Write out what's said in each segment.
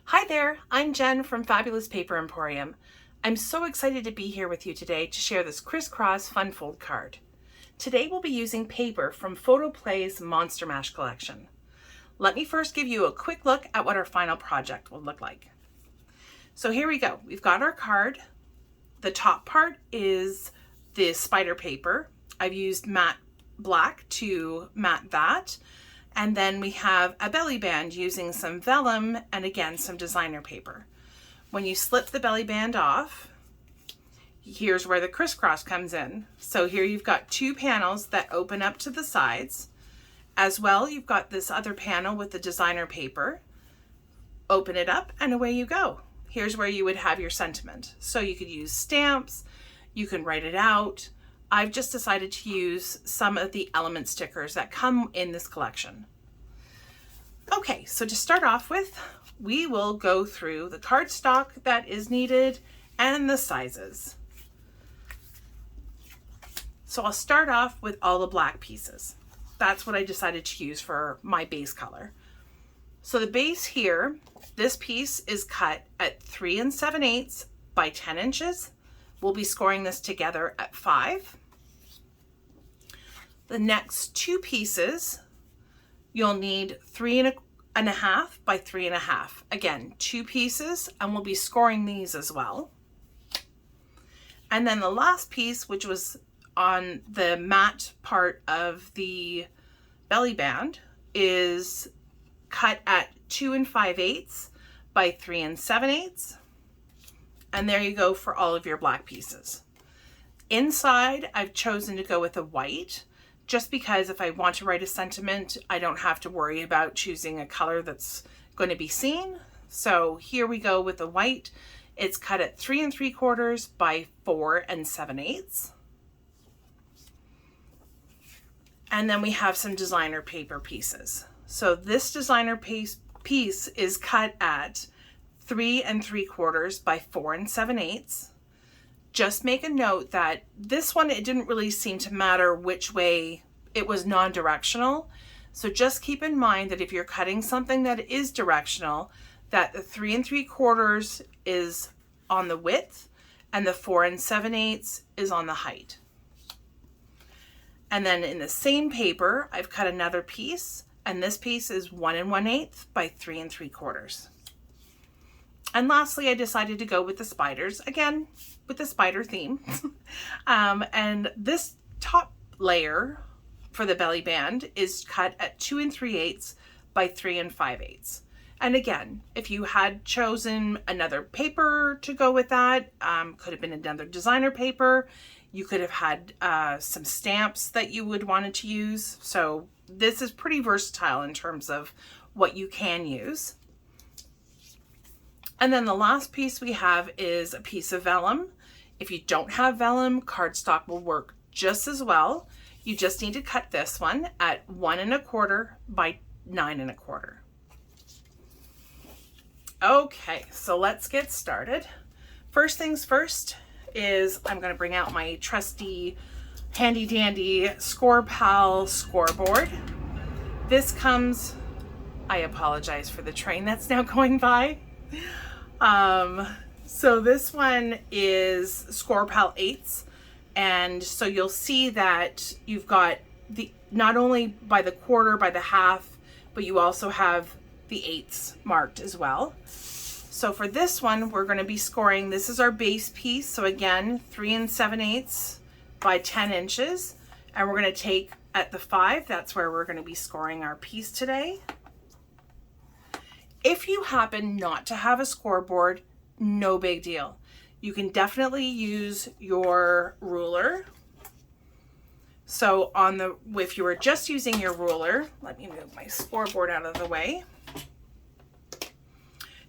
Hi there, I'm Jen from Fabbulous Paper Emporium. I'm so excited to be here with you today to share this crisscross fun fold card. Today we'll be using paper from Photo Play's Monster Mash collection. Let me first give you a quick look at what our final project will look like. So here we go. We've got our card. The top part is the spider paper. I've used matte black to matte that. And then we have a belly band using some vellum and again some designer paper. When you slip the belly band off, here's where the crisscross comes in. So here you've got two panels that open up to the sides. As well, you've got this other panel with the designer paper. Open it up and away you go. Here's where you would have your sentiment. So you could use stamps, you can write it out. I've just decided to use some of the element stickers that come in this collection. Okay, so to start off with, we will go through the cardstock that is needed and the sizes. So I'll start off with all the black pieces. That's what I decided to use for my base color. So the base here, this piece is cut at 3 7/8 by 10 inches. We'll be scoring this together at 5. The next two pieces, you'll need 3 1/2 by 3 1/2. Again, two pieces, and we'll be scoring these as well. And then the last piece, which was on the matte part of the belly band, is cut at 2 5/8 by 3 7/8. And there you go for all of your black pieces. Inside, I've chosen to go with a white, just because if I want to write a sentiment, I don't have to worry about choosing a color that's going to be seen. So here we go with the white. It's cut at 3 3/4 by 4 7/8. And then we have some designer paper pieces. So this designer piece is cut at 3 3/4 by 4 7/8. Just make a note that this one, it didn't really seem to matter which way it was non-directional. So just keep in mind that if you're cutting something that is directional, that the 3 3/4 is on the width and the 4 7/8 is on the height. And then in the same paper, I've cut another piece, and this piece is 1 1/8 by 3 3/4. And lastly, I decided to go with the spiders, again, with the spider theme. And this top layer for the belly band is cut at 2 3/8 by 3 5/8. And again, if you had chosen another paper to go with that, could have been another designer paper. You could have had some stamps that you would wanted to use. So this is pretty versatile in terms of what you can use. And then the last piece we have is a piece of vellum. If you don't have vellum, cardstock will work just as well. You just need to cut this one at 1 1/4 by 9 1/4. Okay, so let's get started. First things first is I'm going to bring out my trusty handy dandy ScorePal scoreboard. This comes, I apologize for the train that's now going by. So this one is ScorePal 8s, and so you'll see that you've got the not only by the quarter, by the half, but you also have the 8s marked as well. So for this one, we're going to be scoring, this is our base piece, so again 3 7/8 by 10 inches, and we're going to take at the 5, that's where we're going to be scoring our piece today. If you happen not to have a scoreboard, no big deal. You can definitely use your ruler. So if you were just using your ruler, let me move my scoreboard out of the way.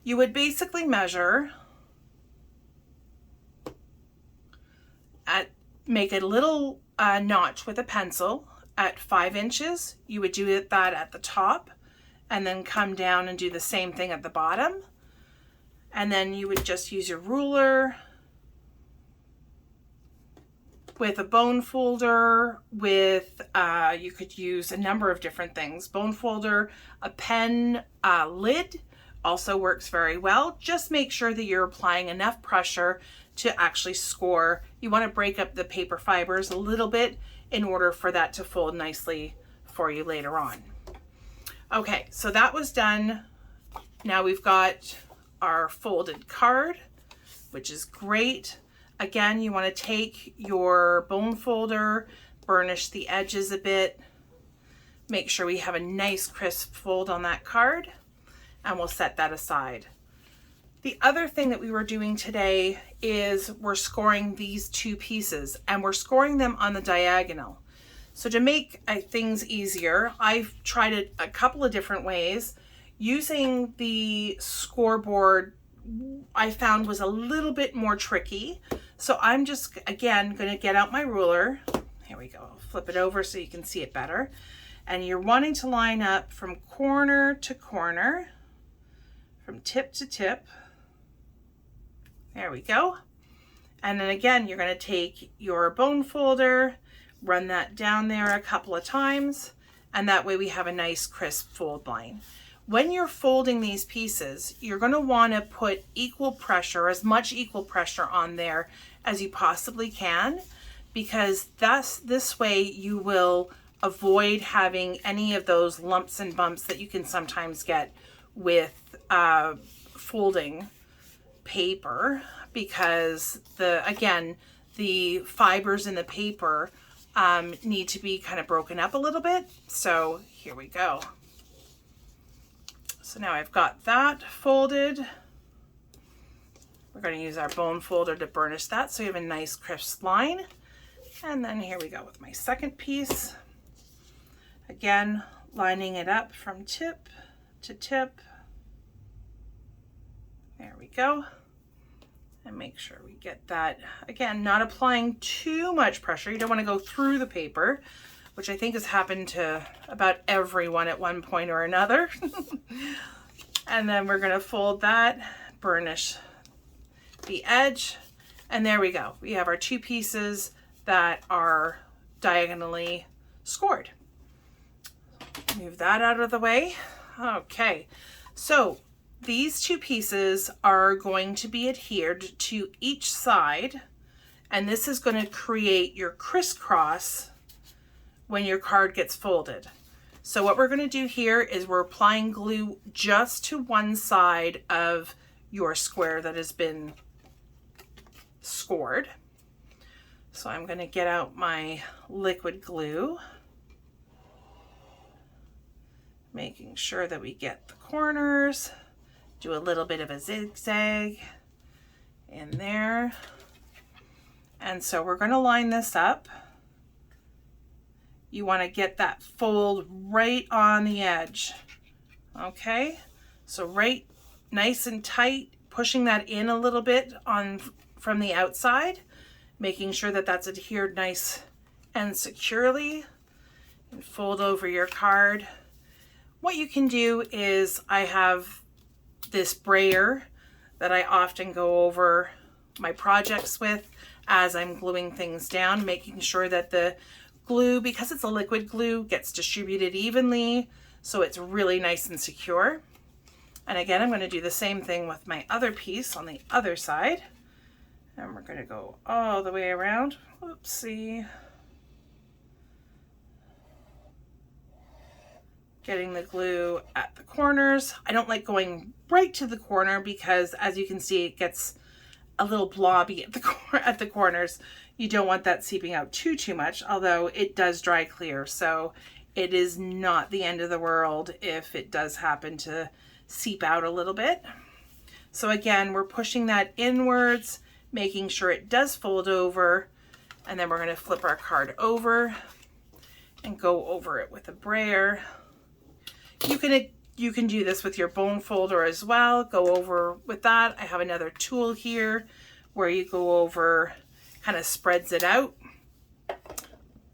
You would basically measure make a little notch with a pencil at 5 inches. You would do that at the top, and then come down and do the same thing at the bottom. And then you would just use your ruler with a bone folder, with, you could use a number of different things. Bone folder, a pen lid, also works very well. Just make sure that you're applying enough pressure to actually score. You want to break up the paper fibers a little bit in order for that to fold nicely for you later on. Okay, so that was done. Now we've got our folded card, which is great. Again, you want to take your bone folder, burnish the edges a bit, make sure we have a nice crisp fold on that card, and we'll set that aside. The other thing that we were doing today is we're scoring these two pieces, and we're scoring them on the diagonal. So to make things easier, I've tried it a couple of different ways. Using the scoreboard, I found was a little bit more tricky. So I'm just, again, going to get out my ruler. Here we go. I'll flip it over so you can see it better. And you're wanting to line up from corner to corner, from tip to tip. There we go. And then again, you're going to take your bone folder, run that down there a couple of times, and that way we have a nice crisp fold line. When you're folding these pieces, you're going to want to put equal pressure, as much equal pressure on there as you possibly can, because this way you will avoid having any of those lumps and bumps that you can sometimes get with folding paper, because the fibers in the paper need to be kind of broken up a little bit. So here we go. So now I've got that folded. We're going to use our bone folder to burnish that so we have a nice crisp line. And then here we go with my second piece. Again, lining it up from tip to tip. There we go. And make sure we get that, again, not applying too much pressure. You don't want to go through the paper, which I think has happened to about everyone at one point or another. And then we're going to fold that, burnish the edge, and there we go. We have our two pieces that are diagonally scored. Move that out of the way. Okay, so these two pieces are going to be adhered to each side, and this is going to create your crisscross when your card gets folded. So what we're going to do here is we're applying glue just to one side of your square that has been scored. So I'm going to get out my liquid glue, making sure that we get the corners, do a little bit of a zigzag in there. And so we're going to line this up. You want to get that fold right on the edge. Okay, so right nice and tight, pushing that in a little bit on from the outside, making sure that that's adhered nice and securely, and fold over your card. What you can do is, I have this brayer that I often go over my projects with as I'm gluing things down, making sure that the glue, because it's a liquid glue, gets distributed evenly so it's really nice and secure. And again, I'm going to do the same thing with my other piece on the other side, and we're going to go all the way around. Oopsie. Getting the glue at the corners. I don't like going right to the corner because, as you can see, it gets a little blobby at the corners. You don't want that seeping out too much, although it does dry clear, so it is not the end of the world if it does happen to seep out a little bit. So again, we're pushing that inwards, making sure it does fold over, and then we're going to flip our card over and go over it with a brayer. You can do this with your bone folder as well. Go over with that. I have another tool here where you go over, kind of spreads it out.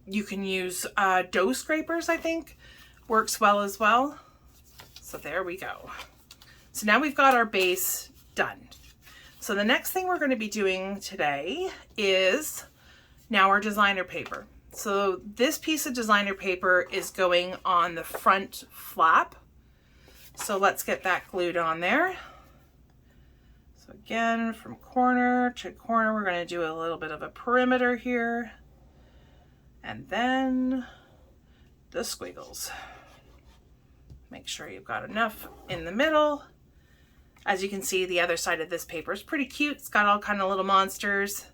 You can use dough scrapers, I think, works well as well. So there we go. So now we've got our base done. So the next thing we're going to be doing today is now our designer paper. So this piece of designer paper is going on the front flap. So let's get that glued on there. So again, from corner to corner, we're going to do a little bit of a perimeter here. And then the squiggles. Make sure you've got enough in the middle. As you can see, the other side of this paper is pretty cute. It's got all kind of little monsters.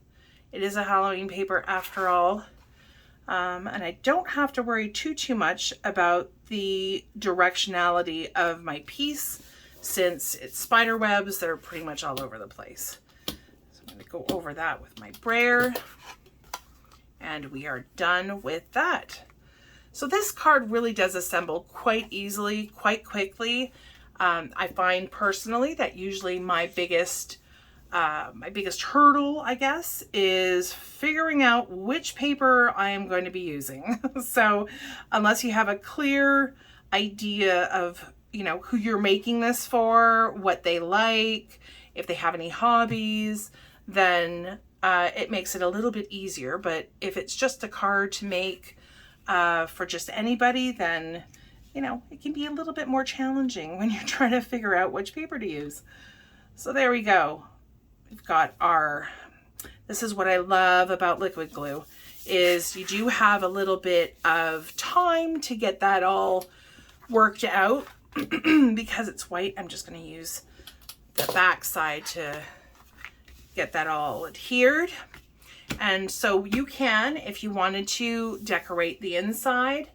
It is a Halloween paper after all. And I don't have to worry too much about the directionality of my piece since it's spider webs that are pretty much all over the place. So I'm going to go over that with my brayer. And we are done with that. So this card really does assemble quite easily, quite quickly. I find personally that usually my biggest hurdle, I guess, is figuring out which paper I am going to be using. So unless you have a clear idea of, you know, who you're making this for, what they like, if they have any hobbies, then it makes it a little bit easier. But if it's just a card to make for just anybody, then, you know, it can be a little bit more challenging when you're trying to figure out which paper to use. So there we go. We've got our, this is what I love about liquid glue, is you do have a little bit of time to get that all worked out. Because it's white, I'm just going to use the back side to get that all adhered. And so you can, if you wanted to, decorate the inside.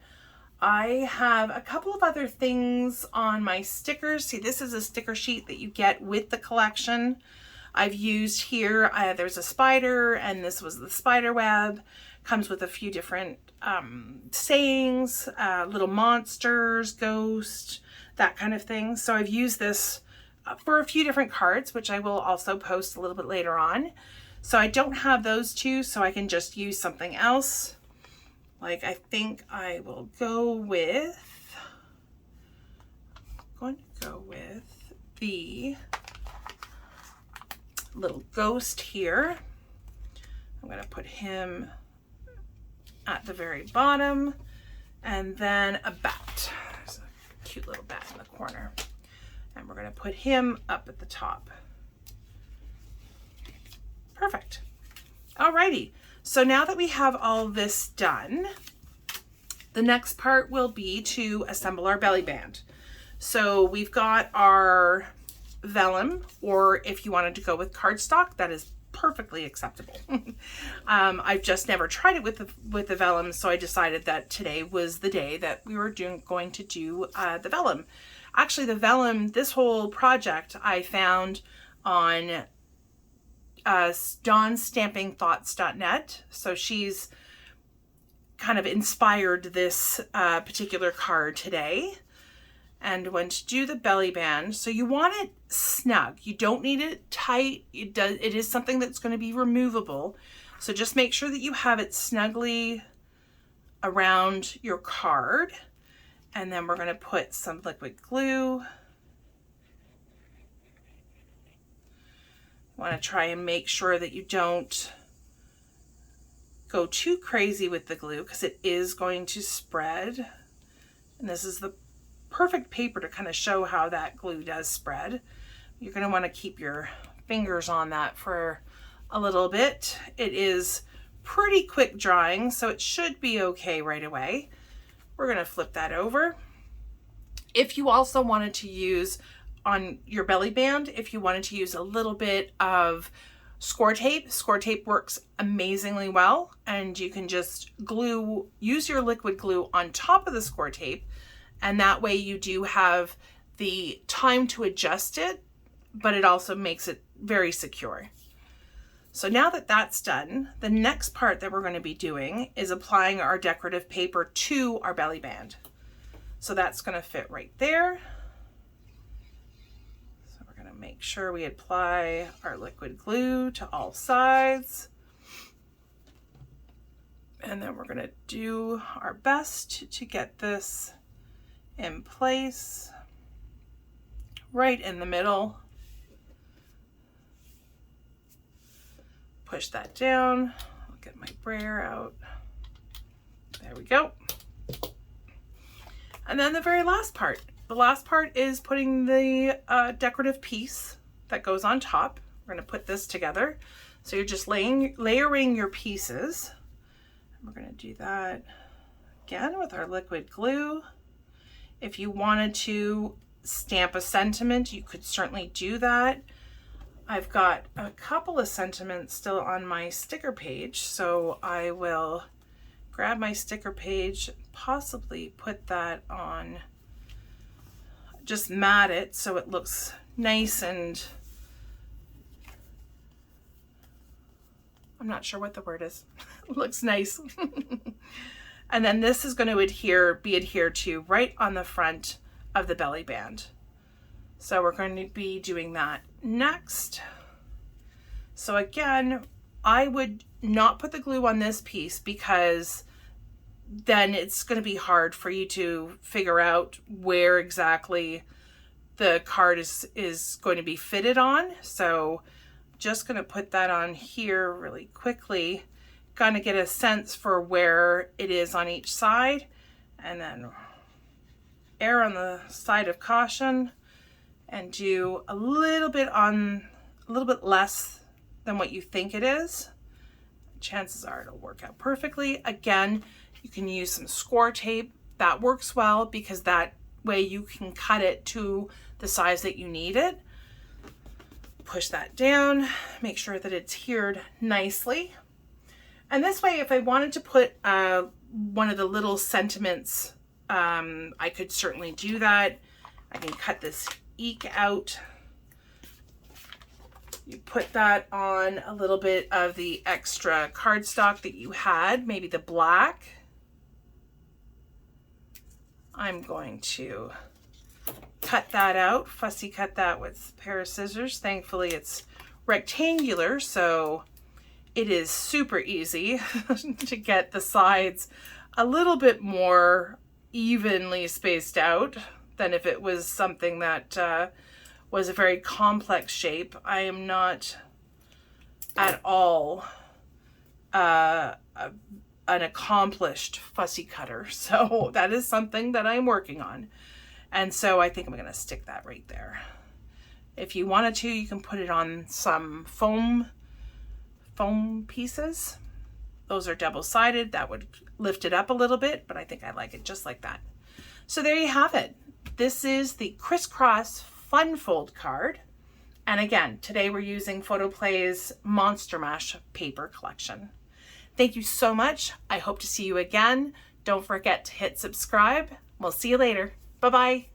I have a couple of other things on my stickers. See, this is a sticker sheet that you get with the collection. I've used here, there's a spider, and this was the spider web. Comes with a few different sayings, little monsters, ghosts, that kind of thing. So I've used this for a few different cards, which I will also post a little bit later on. So I don't have those two, so I can just use something else. Like, I think I will go with, the little ghost here. I'm going to put him at the very bottom, and then a bat. There's a cute little bat in the corner, and we're going to put him up at the top. Perfect. Alrighty, so now that we have all this done, the next part will be to assemble our belly band. So we've got our vellum, or if you wanted to go with cardstock, that is perfectly acceptable. I've just never tried it with the vellum, so I decided that today was the day that we were going to do the vellum. Actually, the vellum, this whole project I found on DawnStampingThoughts.net. So she's kind of inspired this particular card today. And when to do the belly band, so you want it snug. You don't need it tight. It is something that's going to be removable. So just make sure that you have it snugly around your card. And then we're going to put some liquid glue. You want to try and make sure that you don't go too crazy with the glue, because it is going to spread. And this is the perfect paper to kind of show how that glue does spread. You're going to want to keep your fingers on that for a little bit. It is pretty quick drying, so it should be okay right away. We're going to flip that over. If you also wanted to use on your belly band, if you wanted to use a little bit of score tape works amazingly well, and you can just use your liquid glue on top of the score tape, and that way you do have the time to adjust it, but it also makes it very secure. So now that that's done, the next part that we're going to be doing is applying our decorative paper to our belly band. So that's going to fit right there. So we're going to make sure we apply our liquid glue to all sides. And then we're going to do our best to get this in place right in the middle. Push that down. I'll get my brayer out. There we go. And then the very last part, the last part is putting the decorative piece that goes on top. We're going to put this together. So you're just layering your pieces. We're going to do that again with our liquid glue. If you wanted to stamp a sentiment, you could certainly do that. I've got a couple of sentiments still on my sticker page, so I will grab my sticker page, possibly put that on, just mat it so it looks nice and I'm not sure what the word is. It looks nice. And then this is going to be adhered to right on the front of the belly band. So we're going to be doing that next. So again, I would not put the glue on this piece because then it's going to be hard for you to figure out where exactly the card is going to be fitted on. So just going to put that on here really quickly, kind of get a sense for where it is on each side, and then err on the side of caution and do a little bit less than what you think it is. Chances are it'll work out perfectly. Again, you can use some score tape. That works well because that way you can cut it to the size that you need it. Push that down, make sure that it's adhered nicely. And this way, if I wanted to put one of the little sentiments, I could certainly do that. I can cut this eke out. You put that on a little bit of the extra cardstock that you had, maybe the black. I'm going to cut that out, fussy cut that with a pair of scissors. Thankfully it's rectangular, so it is super easy to get the sides a little bit more evenly spaced out than if it was something that was a very complex shape. I am not at all an accomplished fussy cutter, so that is something that I'm working on. And so I think I'm going to stick that right there. If you wanted to, you can put it on some foam pieces. Those are double-sided. That would lift it up a little bit, but I think I like it just like that. So there you have it. This is the Crisscross Fun Fold card. And again, today we're using Photoplay's Monster Mash paper collection. Thank you so much. I hope to see you again. Don't forget to hit subscribe. We'll see you later. Bye-bye.